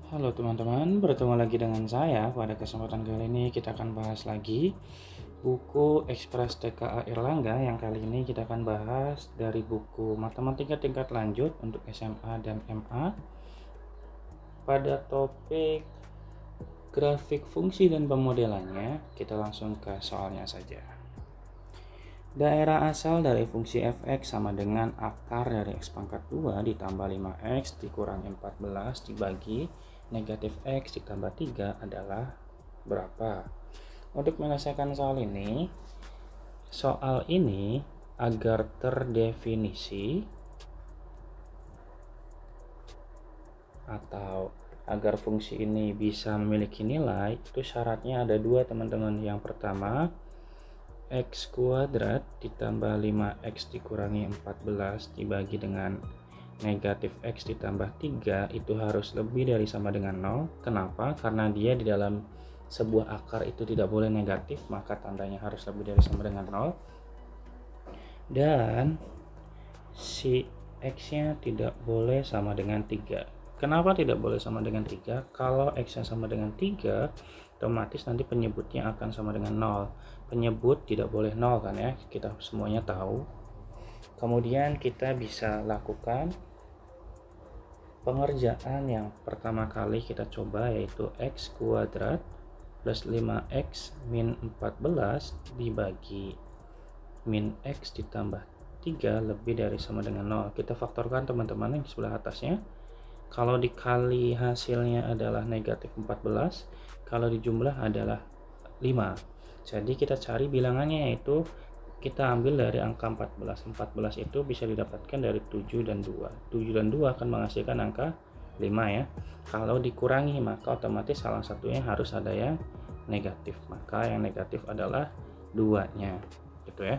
Halo teman-teman, bertemu lagi dengan saya. Pada kesempatan kali ini kita akan bahas lagi buku Ekspres TKA Erlangga. Yang kali ini kita akan bahas dari buku Matematika Tingkat Lanjut untuk SMA dan MA pada topik grafik fungsi dan pemodelannya. Kita langsung ke soalnya saja. Daerah asal dari fungsi fx sama dengan akar dari x pangkat 2 ditambah 5x dikurangi 14 dibagi negatif x ditambah 3 adalah berapa? Untuk menyelesaikan soal ini agar terdefinisi atau agar fungsi ini bisa memiliki nilai, itu syaratnya ada dua teman-teman. Yang pertama, x kuadrat ditambah 5x dikurangi 14 dibagi dengan negatif x ditambah 3 itu harus lebih dari sama dengan 0. Kenapa? Karena dia di dalam sebuah akar itu tidak boleh negatif, maka tandanya harus lebih dari sama dengan 0. Dan si x-nya tidak boleh sama dengan 3. Kenapa tidak boleh sama dengan 3? Kalau x-nya sama dengan 3, otomatis nanti penyebutnya akan sama dengan 0. Penyebut tidak boleh 0 kan ya, kita semuanya tahu. Kemudian kita bisa lakukan pengerjaan yang pertama kali kita coba, yaitu x kuadrat plus 5x min 14 dibagi min x ditambah 3 lebih dari sama dengan 0. Kita faktorkan teman-teman yang di sebelah atasnya. Kalau dikali hasilnya adalah negatif 14, kalau dijumlah adalah 5. Jadi kita cari bilangannya, yaitu kita ambil dari angka 14. 14 itu bisa didapatkan dari 7 dan 2. 7 dan 2 akan menghasilkan angka 5 ya. Kalau dikurangi maka otomatis salah satunya harus ada yang negatif. Maka yang negatif adalah 2-nya. Gitu ya.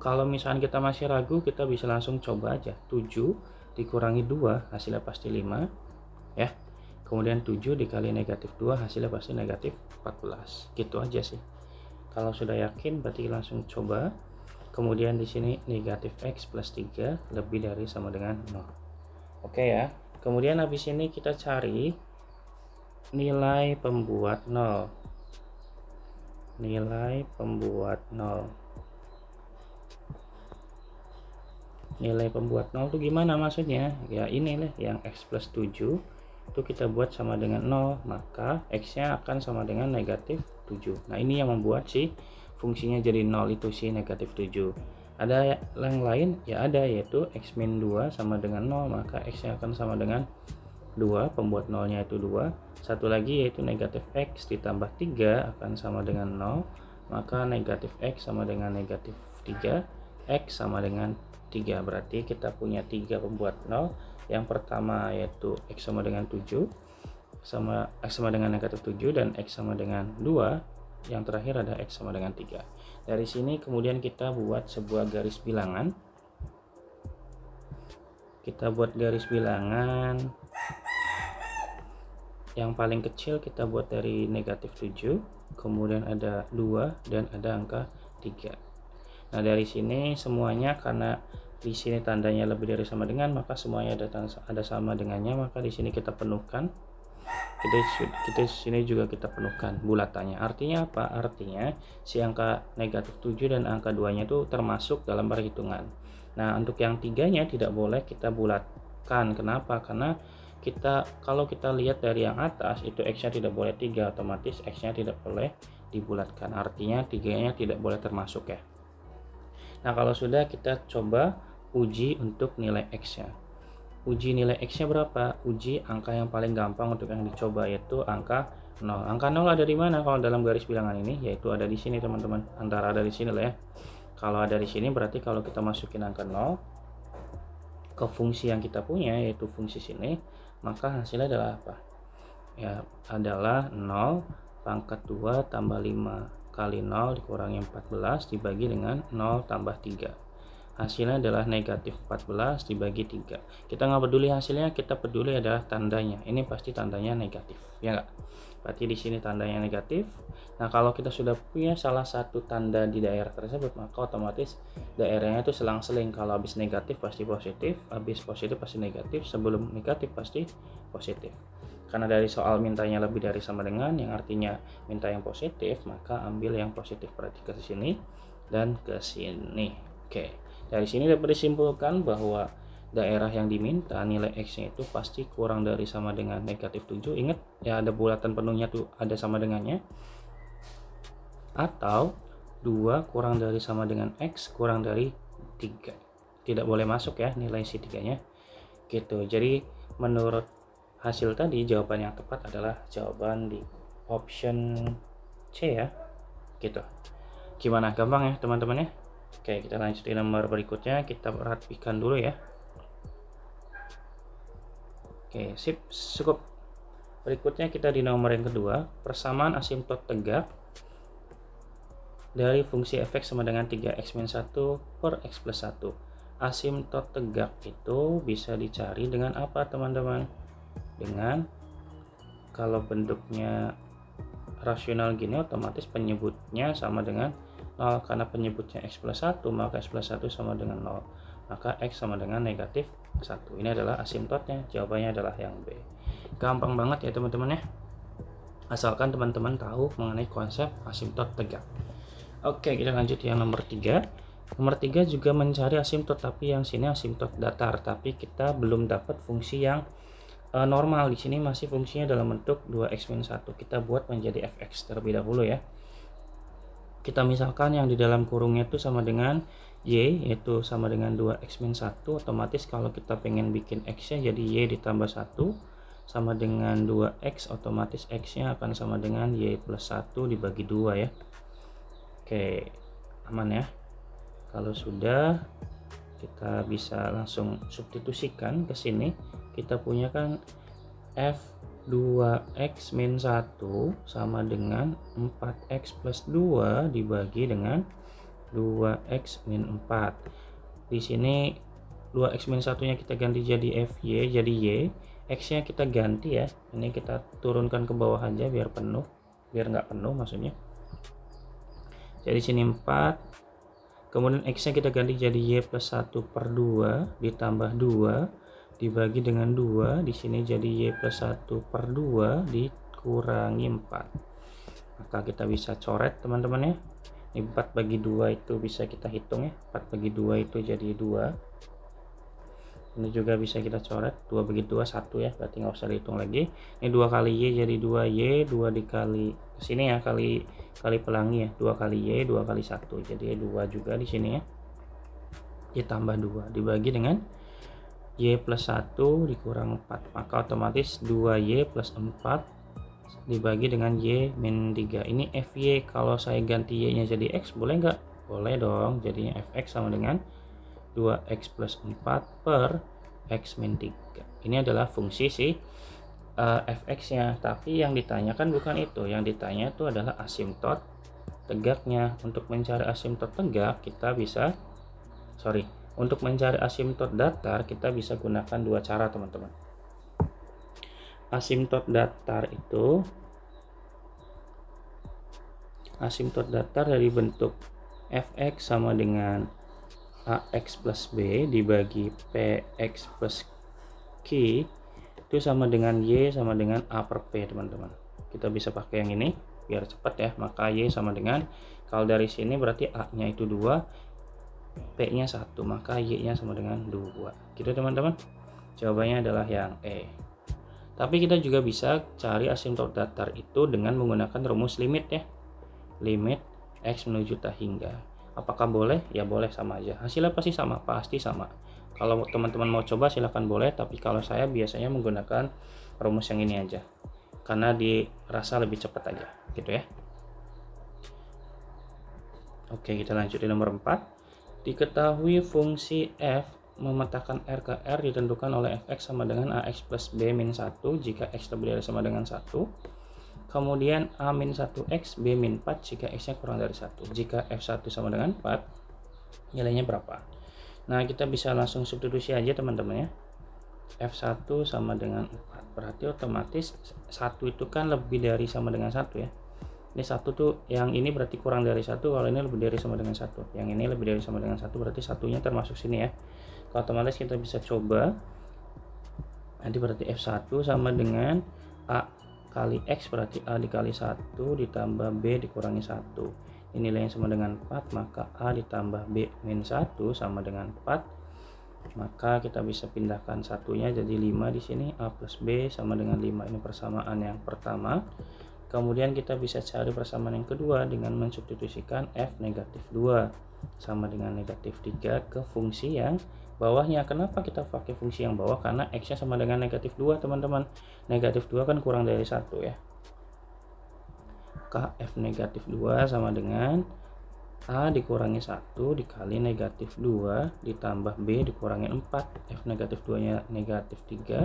Kalau misalnya kita masih ragu, kita bisa langsung coba aja. 7 dikurangi 2 hasilnya pasti 5 ya. Kemudian 7 dikali negatif 2 hasilnya pasti negatif 14. Gitu aja sih. Kalau sudah yakin berarti langsung coba. Kemudian di sini negatif x plus 3 lebih dari sama dengan 0. Oke ya. Kemudian habis ini kita cari nilai pembuat 0. Nilai pembuat 0. Nilai pembuat 0 itu gimana maksudnya? Ya ini lah yang x plus 7 itu kita buat sama dengan 0, maka x-nya akan sama dengan negatif 7. Nah ini yang membuat si fungsinya jadi 0 itu si negatif 7. Ada yang lain? Ya ada, yaitu x min 2 sama dengan 0, maka x-nya akan sama dengan 2, pembuat 0-nya itu 2. Satu lagi yaitu negatif x ditambah 3 akan sama dengan 0, maka negatif x sama dengan negatif 3, x sama dengan 3. Berarti kita punya 3 pembuat 0. Yang pertama yaitu x sama dengan 7, x sama dengan negatif 7, dan x sama dengan 2. Yang terakhir ada x sama dengan 3. Dari sini kemudian kita buat sebuah garis bilangan. Kita buat garis bilangan. Yang paling kecil kita buat dari negatif 7, kemudian ada 2 dan ada angka 3. Nah dari sini semuanya, karena di sini tandanya lebih dari sama dengan, maka semuanya ada sama dengannya, maka di sini kita penuhkan. Kita sini juga kita penuhkan bulatannya. Artinya apa? Artinya si angka negatif 7 dan angka 2-nya itu termasuk dalam perhitungan. Nah untuk yang 3-nya tidak boleh kita bulatkan. Kenapa? Karena kalau kita lihat dari yang atas itu x-nya tidak boleh 3, otomatis x-nya tidak boleh dibulatkan. Artinya 3-nya tidak boleh termasuk ya. Nah kalau sudah, kita coba uji untuk nilai x-nya. Uji nilai x-nya berapa? Uji angka yang paling gampang untuk yang dicoba, yaitu angka 0. Angka 0 ada di mana kalau dalam garis bilangan ini? Yaitu ada di sini teman-teman. Antara ada di sini lah ya. Kalau ada di sini berarti kalau kita masukin angka 0 ke fungsi yang kita punya, yaitu fungsi sini, maka hasilnya adalah apa? Ya, adalah 0 pangkat 2 tambah 5 kali 0 dikurangi 14 dibagi dengan 0 tambah 3. hasilnya adalah negatif 14 dibagi 3. Kita nggak peduli hasilnya, kita peduli adalah tandanya. Ini pasti tandanya negatif, ya nggak? Berarti di sini tandanya negatif. Nah, kalau kita sudah punya salah satu tanda di daerah tersebut, maka otomatis daerahnya itu selang-seling. Kalau habis negatif pasti positif, habis positif pasti negatif, sebelum negatif pasti positif. Karena dari soal mintanya lebih dari sama dengan, yang artinya minta yang positif, maka ambil yang positif. Berarti ke sini dan ke sini. Oke. Dari sini dapat disimpulkan bahwa daerah yang diminta nilai X-nya itu pasti kurang dari sama dengan negatif 7. Ingat ya, ada bulatan penuhnya tuh ada sama dengannya. Atau 2 kurang dari sama dengan X kurang dari 3. Tidak boleh masuk ya nilai si 3-nya. Gitu. Jadi menurut hasil tadi jawaban yang tepat adalah jawaban di option C ya. Gitu. Gimana? Gampang ya teman-teman ya? Oke, kita lanjut di nomor berikutnya. Kita perhatikan dulu ya. Oke, sip, cukup. Berikutnya kita di nomor yang kedua, persamaan asimtot tegak dari fungsi f(x) sama dengan 3x-1 per x plus 1. Asimtot tegak itu bisa dicari dengan apa teman-teman? Dengan kalau bentuknya rasional gini, otomatis penyebutnya sama dengan 0. Karena penyebutnya x plus 1, maka x plus 1 sama dengan 0. Maka x sama dengan negatif 1. Ini adalah asimtotnya. Jawabannya adalah yang B. Gampang banget ya teman-teman ya. Asalkan teman-teman tahu mengenai konsep asimtot tegak. Oke, kita lanjut yang nomor 3. Nomor 3 juga mencari asimtot, tapi yang sini asimtot datar. Tapi kita belum dapat fungsi yang normal. Di sini masih fungsinya dalam bentuk 2x-1. Kita buat menjadi fx terlebih dahulu ya. Kita misalkan yang di dalam kurungnya itu sama dengan y, yaitu sama dengan 2x-1. Otomatis kalau kita pengen bikin x-nya jadi y ditambah 1 sama dengan 2x, otomatis x-nya akan sama dengan y plus 1 dibagi 2 ya. Oke, aman ya. Kalau sudah, kita bisa langsung substitusikan ke sini. Kita punya kan f 2x min 1 sama dengan 4x plus 2 dibagi dengan 2x min 4. Di sini 2x min 1 nya kita ganti jadi fy, jadi y. X nya kita ganti ya, ini kita turunkan ke bawah aja biar penuh, biar nggak penuh maksudnya. Jadi sini 4, kemudian x nya kita ganti jadi y plus 1 per 2 ditambah 2 dibagi dengan 2, di sini jadi y plus 1 per 2 dikurangi 4. Maka kita bisa coret teman-teman ya. Ini 4 bagi 2 itu bisa kita hitung ya. 4 bagi 2 itu jadi 2. Ini juga bisa kita coret. 2 bagi 2 1 ya, berarti nggak usah dihitung lagi. Ini 2 kali y jadi 2y, 2 dikali sini ya, kali pelangi ya. 2 kali y, 2 kali 1. Jadi 2 juga di sini ya. Ditambah 2 dibagi dengan y plus 1 dikurang 4, maka otomatis 2y plus 4 dibagi dengan y min 3. Ini fy, kalau saya ganti y nya jadi x boleh nggak? Boleh dong, jadinya fx sama dengan 2x plus 4 per x min 3. Ini adalah fungsi si fx nya, tapi yang ditanyakan bukan itu. Yang ditanya itu adalah asimtot tegaknya. Untuk mencari asimtot tegak kita bisa untuk mencari asimtot datar kita bisa gunakan dua cara teman-teman. Asimtot datar itu dari bentuk fx sama dengan ax plus b dibagi px plus q itu sama dengan y sama dengan a per p teman-teman. Kita bisa pakai yang ini biar cepat ya. Maka y sama dengan, kalau dari sini berarti a nya itu 2, P nya 1, maka Y nya sama dengan 2 gitu teman-teman. Jawabannya adalah yang E. Tapi kita juga bisa cari asimtot datar itu dengan menggunakan rumus limit ya. Limit X menuju tak hingga. Apakah boleh? Ya boleh, sama aja. Hasilnya pasti sama, Kalau teman-teman mau coba silahkan boleh, tapi kalau saya biasanya menggunakan rumus yang ini aja. Karena dirasa lebih cepat aja gitu ya. Oke, kita lanjut di nomor 4. Diketahui fungsi f memetakan r ke r ditentukan oleh fx sama dengan ax plus b min 1 jika x lebih dari sama dengan 1. Kemudian a min 1x, b min 4 jika x nya kurang dari 1. Jika f1 sama dengan 4, nilainya berapa? Nah, kita bisa langsung substitusi aja teman-teman ya. F1 sama dengan 4. Berarti otomatis 1 itu kan lebih dari sama dengan 1 ya. Ini 1 tuh, yang ini berarti kurang dari 1, kalau ini lebih dari sama dengan 1. Yang ini lebih dari sama dengan 1, berarti satunya termasuk sini ya. Kalau otomatis kita bisa coba. Nanti berarti F1 sama dengan A kali X, berarti A dikali 1 ditambah B dikurangi 1. Ini nilainya sama dengan 4, maka A ditambah B min 1 sama dengan 4. Maka kita bisa pindahkan satunya jadi 5 di sini. A plus B sama dengan 5. Ini persamaan yang pertama. Kemudian kita bisa cari persamaan yang kedua dengan mensubstitusikan F negatif 2 sama dengan negatif 3 ke fungsi yang bawahnya. Kenapa kita pakai fungsi yang bawah? Karena X nya sama dengan negatif 2 teman-teman. Negatif 2 kan kurang dari 1 ya. Maka F negatif 2 sama dengan A dikurangi 1 dikali negatif 2 ditambah B dikurangi 4. F negatif 2 nya negatif 3.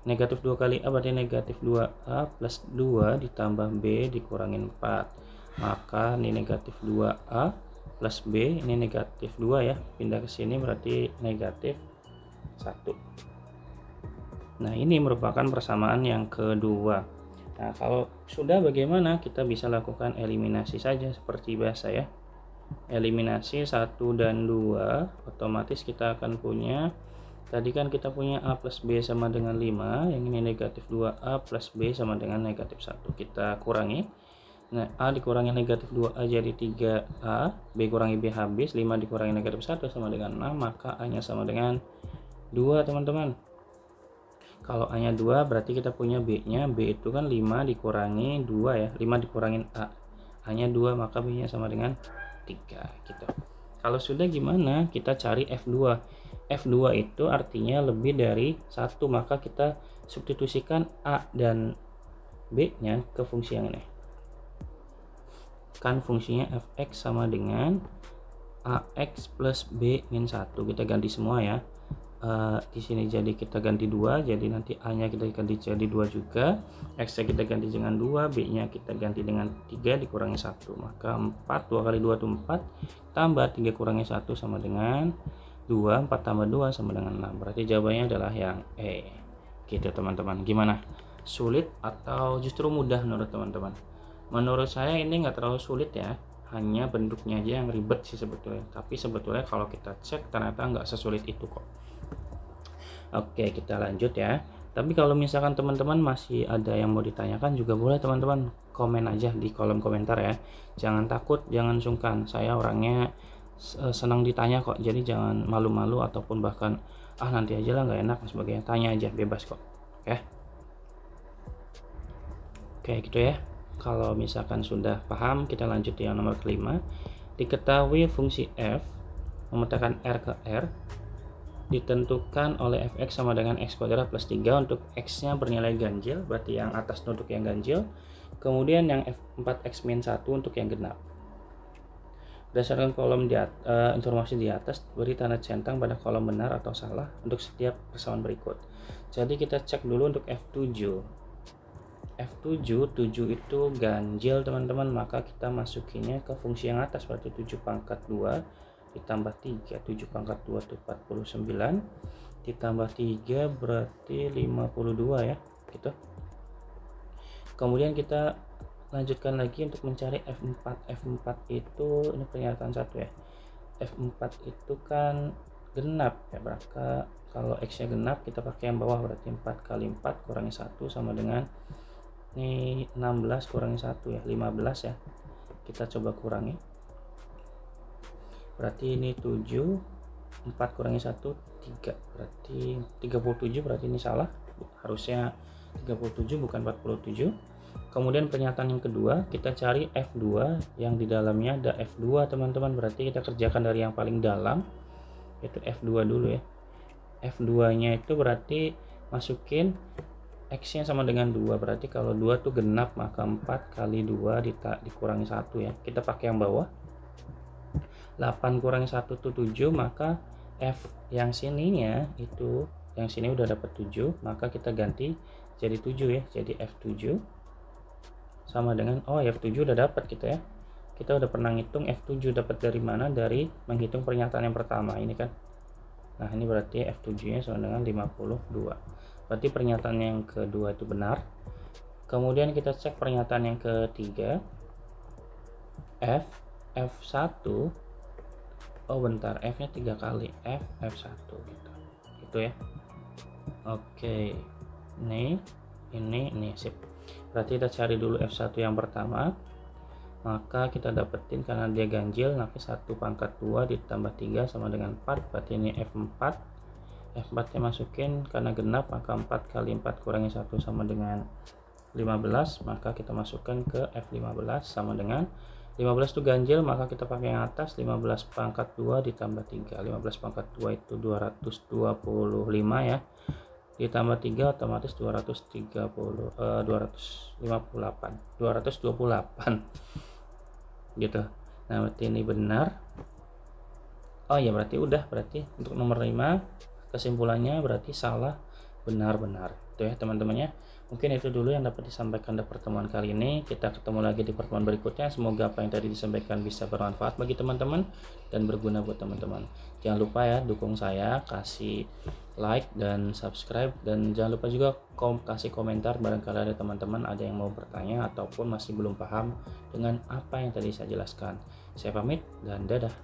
Negatif 2 kali A berarti negatif 2A plus 2 ditambah B dikurangi 4. Maka ini negatif 2A plus B, ini negatif 2 ya. Pindah ke sini berarti negatif 1. Nah, ini merupakan persamaan yang kedua. Nah, kalau sudah bagaimana? Kita bisa lakukan eliminasi saja seperti biasa ya. Eliminasi 1 dan 2, otomatis kita akan punya, tadi kan kita punya A plus B sama dengan 5, yang ini negatif 2A plus B sama dengan negatif 1. Kita kurangi. Nah, A dikurangi negatif 2A jadi 3A, B kurangi B habis, 5 dikurangi negatif 1 sama dengan 6, maka A nya sama dengan 2 teman-teman. Kalau A nya 2 berarti kita punya B nya, B itu kan 5 dikurangi 2 ya, 5 dikurangin A nya 2, maka B nya sama dengan 3 gitu. Kalau sudah gimana? Kita cari F2. F2 itu artinya lebih dari 1, maka kita substitusikan A dan B nya ke fungsi yang ini. Kan fungsinya fx sama dengan ax plus b min 1. Kita ganti semua ya. Di sini jadi kita ganti 2, jadi nanti a nya kita ganti jadi 2 juga, x nya kita ganti dengan 2, b nya kita ganti dengan 3 dikurangi 1. Maka 4, 2 kali 2 itu 4, tambah 3 kurangi 1 sama dengan 2, 4 tambah 2 sama dengan 6. Berarti jawabannya adalah yang E. Gitu teman-teman. Gimana? Sulit atau justru mudah menurut teman-teman? Menurut saya ini nggak terlalu sulit ya, hanya bentuknya aja yang ribet sih sebetulnya. Tapi sebetulnya kalau kita cek ternyata nggak sesulit itu kok. Oke, kita lanjut ya. Tapi kalau misalkan teman-teman masih ada yang mau ditanyakan juga boleh teman-teman, komen aja di kolom komentar ya. Jangan takut, jangan sungkan. Saya orangnya senang ditanya kok, jadi jangan malu-malu ataupun bahkan nanti aja lah nggak enak dan sebagainya. Tanya aja, bebas kok. Oke gitu ya. Kalau misalkan sudah paham, kita lanjut yang nomor kelima. Diketahui fungsi f memetakan r ke r ditentukan oleh fx sama dengan x kuadrat plus 3 untuk x nya bernilai ganjil, berarti yang atas untuk yang ganjil, kemudian yang f4x min 1 untuk yang genap. Berdasarkan kolom informasi di atas, beri tanda centang pada kolom benar atau salah untuk setiap persamaan berikut. Jadi kita cek dulu untuk F7. F7, 7 itu ganjil teman-teman, maka kita masukinnya ke fungsi yang atas, berarti 7 pangkat 2 ditambah 3, 7 pangkat 2 itu 49, ditambah 3 berarti 52 ya, gitu. Kemudian kita lanjutkan lagi untuk mencari F4. F4 itu, ini pernyataan 1 ya, F4 itu kan genap ya, maka kalau X nya genap kita pakai yang bawah, berarti 4 kali 4 kurangi 1 sama dengan ini 16 kurangi 1 ya, 15 ya. Kita coba kurangi. Berarti ini 7, 4 kurangi 1, 3. Berarti 37, berarti ini salah. Harusnya 37 bukan 47. Kemudian pernyataan yang kedua, kita cari F2 yang di dalamnya ada F2 teman-teman. Berarti kita kerjakan dari yang paling dalam, yaitu F2 dulu ya. F2 nya itu berarti masukin X nya sama dengan 2, berarti kalau 2 tuh genap, maka 4 kali 2 dikurangi 1 ya. Kita pakai yang bawah, 8 kurangi 1 tuh 7, maka F yang sininya itu, yang sini udah dapat 7, maka kita ganti jadi 7 ya. Jadi F7 sama dengan, F7 udah dapat gitu ya. Kita udah pernah ngitung F7 dapat dari mana, dari menghitung pernyataan yang pertama ini kan. Nah ini berarti F7 nya sama dengan 52. Berarti pernyataan yang kedua itu benar. Kemudian kita cek pernyataan yang ketiga. F1. Oh bentar, F nya 3 kali, F1 gitu ya. Oke, ini sip. Berarti kita cari dulu F1 yang pertama, maka kita dapetin karena dia ganjil, nanti 1 pangkat 2 ditambah 3 sama dengan 4, berarti ini F4. F4 nya masukin, karena genap maka 4 kali 4 kurangi 1 sama dengan 15, maka kita masukkan ke F15 sama dengan 15 itu ganjil, maka kita pakai yang atas, 15 pangkat 2 ditambah 3. 15 pangkat 2 itu 225 ya, ditambah 3 otomatis 228 gitu. Nah berarti ini benar. Oh ya berarti udah, berarti untuk nomor 5 kesimpulannya berarti salah, benar-benar itu ya teman-temannya. Mungkin itu dulu yang dapat disampaikan di pertemuan kali ini. Kita ketemu lagi di pertemuan berikutnya. Semoga apa yang tadi disampaikan bisa bermanfaat bagi teman-teman dan berguna buat teman-teman. Jangan lupa ya dukung saya, kasih like dan subscribe, dan jangan lupa juga kasih komentar barangkali ada teman-teman ada yang mau bertanya ataupun masih belum paham dengan apa yang tadi saya jelaskan. Saya pamit dan dadah.